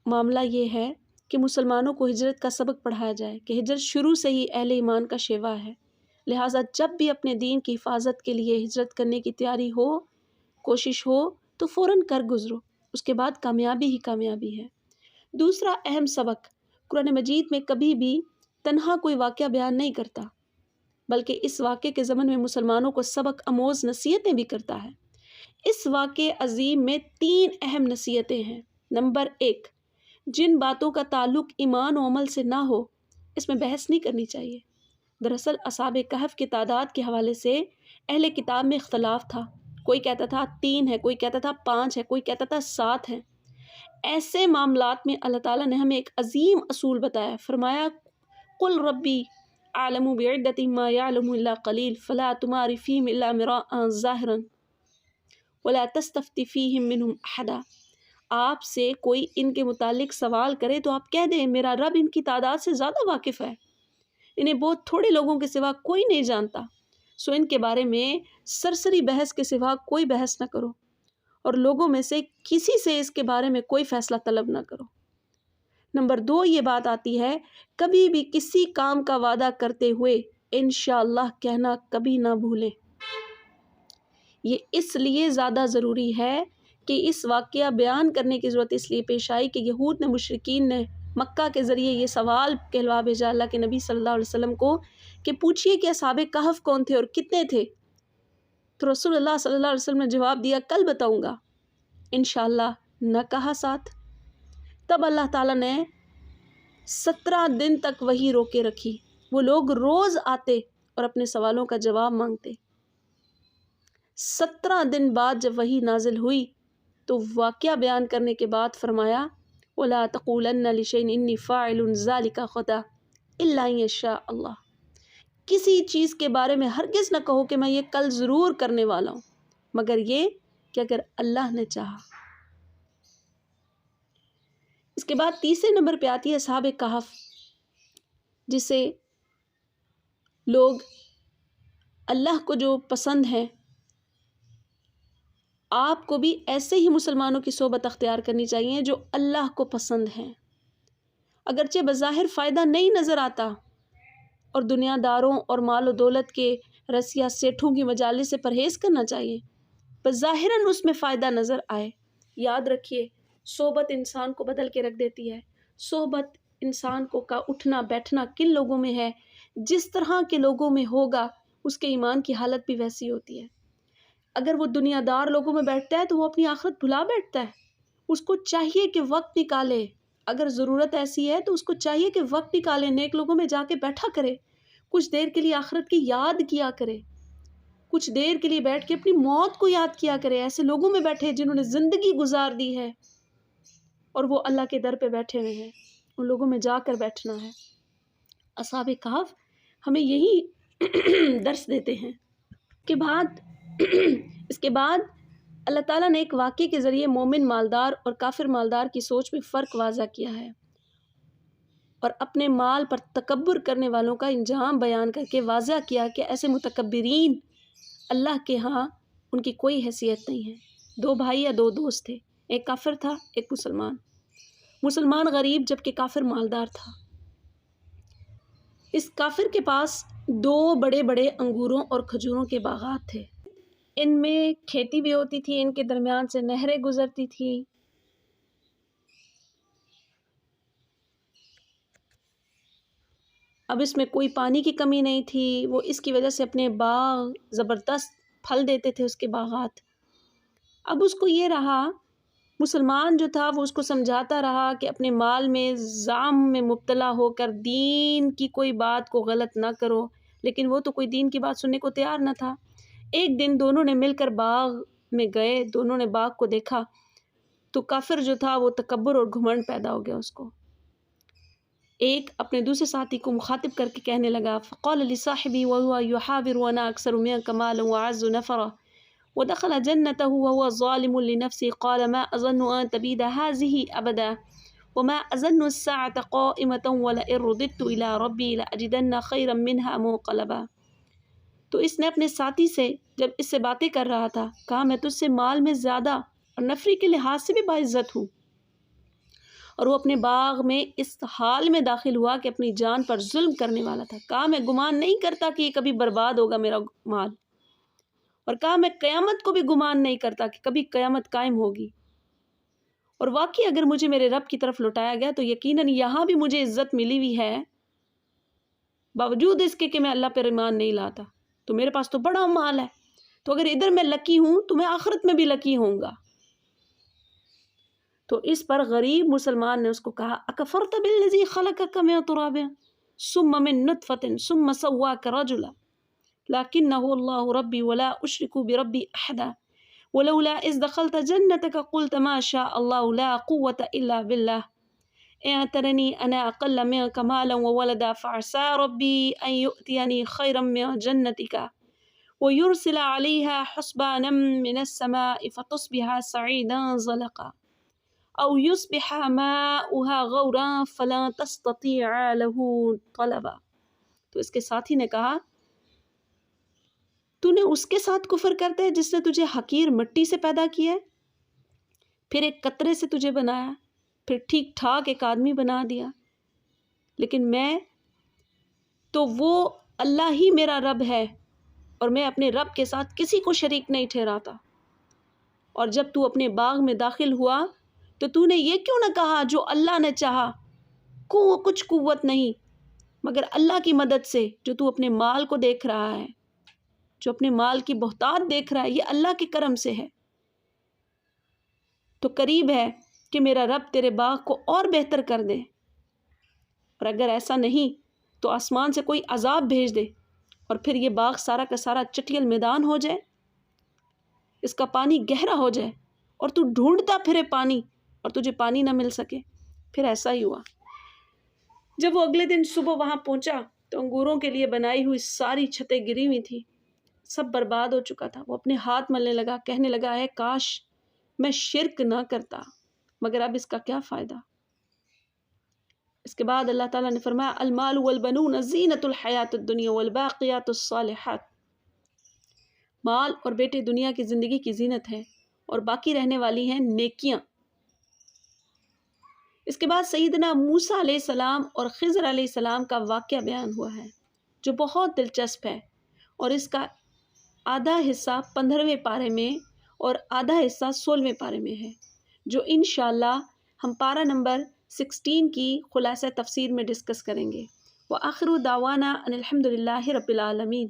معاملہ یہ ہے کہ مسلمانوں کو ہجرت کا سبق پڑھایا جائے کہ ہجرت شروع سے ہی اہل ایمان کا شیوا ہے، لہٰذا جب بھی اپنے دین کی حفاظت کے لیے ہجرت کرنے کی تیاری ہو، کوشش ہو تو فوراً کر گزرو، اس کے بعد کامیابی ہی کامیابی ہے۔ دوسرا اہم سبق، قرآن مجید میں کبھی بھی تنہا کوئی واقعہ بیان نہیں کرتا، بلکہ اس واقعے کے ضمن میں مسلمانوں کو سبق آموز نصیحتیں بھی کرتا ہے۔ اس واقعے عظیم میں 3 اہم نصیحتیں ہیں۔ نمبر 1، جن باتوں کا تعلق ایمان و عمل سے نہ ہو اس میں بحث نہیں کرنی چاہیے۔ دراصل اصحاب کہف کی تعداد کے حوالے سے اہل کتاب میں اختلاف تھا، کوئی کہتا تھا 3 ہے، کوئی کہتا تھا 5 ہے، کوئی کہتا تھا 7 ہے۔ ایسے معاملات میں اللہ تعالیٰ نے ہمیں ایک عظیم اصول بتایا، فرمایا قل ربی اعلم بعدتہم ما یعلم الا قلیل فلا تمار فیہم الا مراء ظاہرا ولا تستفت فیہم منہم احدا۔ آپ سے کوئی ان کے متعلق سوال کرے تو آپ کہہ دیں میرا رب ان کی تعداد سے زیادہ واقف ہے، انہیں بہت تھوڑے لوگوں کے سوا کوئی نہیں جانتا، سو ان کے بارے میں سرسری بحث کے سوا کوئی بحث نہ کرو اور لوگوں میں سے کسی سے اس کے بارے میں کوئی فیصلہ طلب نہ کرو۔ نمبر 2، یہ بات آتی ہے کبھی بھی کسی کام کا وعدہ کرتے ہوئے انشاءاللہ کہنا کبھی نہ بھولیں۔ یہ اس لیے زیادہ ضروری ہے کہ اس واقعہ بیان کرنے کی ضرورت اس لیے پیش آئی کہ یہود نے، مشرکین نے مکہ کے ذریعے یہ سوال کہلوا بھیجا اللہ کے نبی صلی اللہ علیہ وسلم کو کہ پوچھئے کہ اصحاب کہف کون تھے اور کتنے تھے، تو رسول اللہ صلی اللہ علیہ وسلم نے جواب دیا کل بتاؤں گا، انشاءاللہ نہ کہا ساتھ۔ تب اللہ تعالیٰ نے 17 دن تک وحی روکے رکھی، وہ لوگ روز آتے اور اپنے سوالوں کا جواب مانگتے۔ 17 دن بعد جب وحی نازل ہوئی تو واقعہ بیان کرنے کے بعد فرمایا وَلَا تَقُولَنَّ لِشَيْءٍ إِنِّي فَاعِلٌ ذَلِكَ غَدًا إِلَّا أَن يَشَاءَ اللَّهُ۔ کسی چیز کے بارے میں ہرگز نہ کہو کہ میں یہ کل ضرور کرنے والا ہوں، مگر یہ کہ اگر اللہ نے چاہا۔ اس کے بعد تیسرے نمبر پہ آتی ہے اصحاب کہف، جسے لوگ اللہ کو جو پسند ہیں، آپ کو بھی ایسے ہی مسلمانوں کی صحبت اختیار کرنی چاہیے جو اللہ کو پسند ہیں۔ اگرچہ بظاہر فائدہ نہیں نظر آتا اور دنیا داروں اور مال و دولت کے رسیا سیٹھوں کی مجالس سے پرہیز کرنا چاہیے، بظاہراً اس میں فائدہ نظر آئے، یاد رکھیے صحبت انسان کو بدل کے رکھ دیتی ہے۔ صحبت انسان کو کا اٹھنا بیٹھنا کن لوگوں میں ہے، جس طرح کے لوگوں میں ہوگا اس کے ایمان کی حالت بھی ویسی ہوتی ہے۔ اگر وہ دنیا دار لوگوں میں بیٹھتا ہے تو وہ اپنی آخرت بھلا بیٹھتا ہے، اس کو چاہیے کہ وقت نکالے، اگر ضرورت ایسی ہے تو اس کو چاہیے کہ وقت نکالے، نیک لوگوں میں جا کے بیٹھا کرے، کچھ دیر کے لیے آخرت کی یاد کیا کرے، کچھ دیر کے لیے بیٹھ کے اپنی موت کو یاد کیا کرے۔ ایسے لوگوں میں بیٹھے جنہوں نے زندگی گزار دی ہے اور وہ اللہ کے در پہ بیٹھے ہوئے ہیں، ان لوگوں میں جا کر بیٹھنا ہے۔ اصحاب کہف ہمیں یہی درس دیتے ہیں۔ اس کے بعد اللہ تعالیٰ نے ایک واقعے کے ذریعے مومن مالدار اور کافر مالدار کی سوچ میں فرق واضح کیا ہے اور اپنے مال پر تکبر کرنے والوں کا انجام بیان کر کے واضح کیا کہ ایسے متکبرین اللہ کے ہاں ان کی کوئی حیثیت نہیں ہے۔ 2 بھائی یا 2 دوست تھے، ایک کافر تھا ایک مسلمان۔ مسلمان غریب جبکہ کافر مالدار تھا۔ اس کافر کے پاس 2 بڑے بڑے انگوروں اور کھجوروں کے باغات تھے۔ ان میں کھیتی بھی ہوتی تھی، ان کے درمیان سے نہریں گزرتی تھی. اب اس میں کوئی پانی کی کمی نہیں تھی. وہ اس کی وجہ سے اپنے باغ زبردست پھل دیتے تھے اس کے باغات. اب اس کو یہ رہا، مسلمان جو تھا وہ اس کو سمجھاتا رہا کہ اپنے مال میں زام میں مبتلا ہو کر دین کی کوئی بات کو غلط نہ کرو، لیکن وہ تو کوئی دین کی بات سننے کو تیار نہ تھا. ایک دن دونوں نے مل کر باغ میں گئے، دونوں نے باغ کو دیکھا تو کافر جو تھا وہ تکبر اور گھمنڈ پیدا ہو گیا اس کو. ایک اپنے دوسرے ساتھی کو مخاطب کر کے کہنے لگا، فقال لصاحبی وهو يحاور وانا اکثر منك مالا واعز نفرا ودخل جنته وهو ظالم لنفسه قال ما اظن ان تبيد هذه ابدا وما اظن الساعة قائمة ولئن رددت الى ربي لاجدن خيرا منها منقلبا. تو اس نے اپنے ساتھی سے جب اس سے باتیں کر رہا تھا کہا، میں تجھ سے مال میں زیادہ اور نفری کے لحاظ سے بھی باعزت ہوں. اور وہ اپنے باغ میں اس حال میں داخل ہوا کہ اپنی جان پر ظلم کرنے والا تھا. کہا میں گمان نہیں کرتا کہ یہ کبھی برباد ہوگا میرا مال، اور کہا میں قیامت کو بھی گمان نہیں کرتا کہ کبھی قیامت قائم ہوگی. اور واقعی اگر مجھے میرے رب کی طرف لوٹایا گیا تو یقیناً یہاں بھی مجھے عزت ملی ہوئی ہے، باوجود اس کے کہ میں اللہ پر ایمان نہیں لاتا. تو میرے پاس تو بڑا مال ہے، تو اگر ادھر میں لکی ہوں تو میں آخرت میں بھی لکی ہوں گا. تو اس پر غریب مسلمان نے اس کو کہا، اکفرت بالذی خلقک من تراب ثم من نطفة ثم سواک رجلا لکنہ اللہ ربی ولا اشرک بربی احدا ولولا اذ دخلت جنتک قلت ما شاء اللہ لا قوة الا باللہ اعترنی انا اقل منک مالا وولدا فعسى ربی ان یؤتینی خیرا من جنتک ويرسل عليها حسبانا من السماء فتصبح سعيدا زلقا او يصبح ماؤها غورا فلا تستطيع له طلبا. تو اس کے ساتھی نے کہا، تو نے اس کے ساتھ کفر کرتا ہے جس نے تجھے حقیر مٹی سے پیدا کیا ہے، پھر ایک قطرے سے تجھے بنایا، پھر ٹھیک ٹھاک ایک آدمی بنا دیا. لیکن میں تو وہ اللہ ہی میرا رب ہے اور میں اپنے رب کے ساتھ کسی کو شریک نہیں ٹھہراتا. اور جب تو اپنے باغ میں داخل ہوا تو نے یہ کیوں نہ کہا جو اللہ نے چاہا، کچھ قوت نہیں مگر اللہ کی مدد سے. جو تو اپنے مال کو دیکھ رہا ہے، جو اپنے مال کی بہتات دیکھ رہا ہے، یہ اللہ کے کرم سے ہے. تو قریب ہے کہ میرا رب تیرے باغ کو اور بہتر کر دے، اور اگر ایسا نہیں تو آسمان سے کوئی عذاب بھیج دے اور پھر یہ باغ سارا کا سارا چٹیل میدان ہو جائے، اس کا پانی گہرا ہو جائے اور تو ڈھونڈتا پھرے پانی اور تجھے پانی نہ مل سکے. پھر ایسا ہی ہوا. جب وہ اگلے دن صبح وہاں پہنچا تو انگوروں کے لیے بنائی ہوئی ساری چھتیں گری ہوئی تھی، سب برباد ہو چکا تھا. وہ اپنے ہاتھ ملنے لگا، کہنے لگا، اے کاش میں شرک نہ کرتا، مگر اب اس کا کیا فائدہ. اس کے بعد اللہ تعالیٰ نے فرمایا، المال والبنون زینت الحیات الدنیا والباقیات الصالحات. مال اور بیٹے دنیا کی زندگی کی زینت ہے اور باقی رہنے والی ہیں نیکیاں. اس کے بعد سیدنا موسیٰ علیہ السلام اور خضر علیہ السلام کا واقعہ بیان ہوا ہے جو بہت دلچسپ ہے، اور اس کا آدھا حصہ 15ویں پارے میں اور آدھا حصہ 16ویں پارے میں ہے، جو انشاءاللہ ہم پارہ نمبر 16 کی خلاصہ تفسیر میں ڈسکس کریں گے. وآخر دعوانا ان الحمد للہ رب العالمین.